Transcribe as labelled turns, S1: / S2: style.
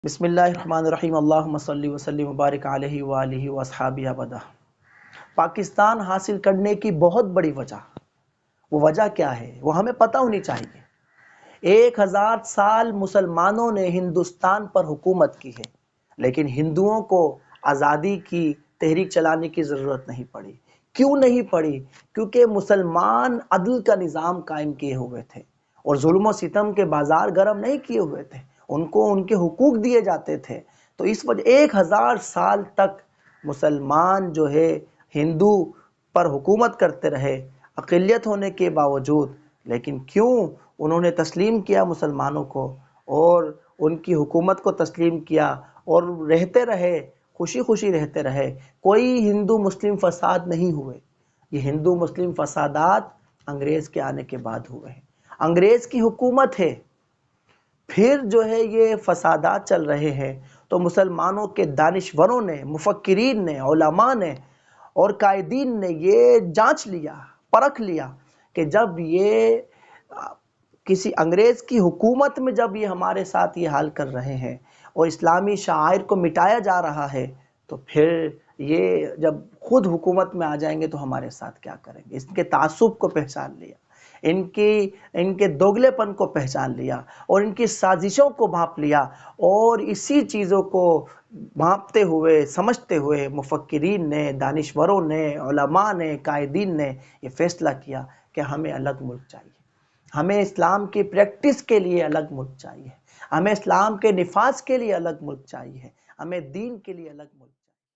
S1: بسم اللہ الرحمن الرحیم اللہم صلی وسلم وبارک علیہ وآلہ واصحابہ ابدا۔ پاکستان حاصل کرنے کی بہت بڑی وجہ، وہ وجہ کیا ہے وہ ہمیں پتہ ہونی چاہیے۔ 1000 سال مسلمانوں نے ہندوستان پر حکومت کی ہے، لیکن ہندوؤں کو آزادی کی تحریک چلانے کی ضرورت نہیں پڑی۔ کیوں نہیں پڑی؟ کیونکہ مسلمان عدل کا نظام قائم کیے ہوئے تھے اور ظلم و ستم کے بازار گرم نہیں کیے ہوئے تھے، ان کو ان کے حقوق دیے جاتے تھے۔ تو اس وجہ 1000 سال تک مسلمان جو ہے ہندو پر حکومت کرتے رہے اقلیت ہونے کے باوجود، لیکن کیوں انہوں نے تسلیم کیا مسلمانوں کو اور ان کی حکومت کو تسلیم کیا اور رہتے رہے، خوشی خوشی رہتے رہے۔ کوئی ہندو مسلم فساد نہیں ہوئے، یہ ہندو مسلم فسادات انگریز کے آنے کے بعد ہوئے ہیں۔ انگریز کی حکومت ہے، پھر جو ہے یہ فسادات چل رہے ہیں، تو مسلمانوں کے دانشوروں نے، مفکرین نے، علماء نے اور قائدین نے یہ جانچ لیا، پرکھ لیا کہ جب یہ کسی انگریز کی حکومت میں جب یہ ہمارے ساتھ یہ حال کر رہے ہیں اور اسلامی شعائر کو مٹایا جا رہا ہے، تو پھر یہ جب خود حکومت میں آ جائیں گے تو ہمارے ساتھ کیا کریں گے۔ اس کے تعصب کو پہچان لیا، ان کے دوگلے پن کو پہچان لیا اور ان کی سازشوں کو بھانپ لیا، اور اسی چیزوں کو بھانپتے ہوئے سمجھتے ہوئے مفکرین نے، دانشوروں نے، علماء نے، قائدین نے یہ فیصلہ کیا کہ ہمیں الگ ملک چاہیے، ہمیں اسلام کی پریکٹس کے لیے الگ ملک چاہیے، ہمیں اسلام کے نفاذ کے لیے الگ ملک چاہیے، ہمیں دین کے لیے الگ ملک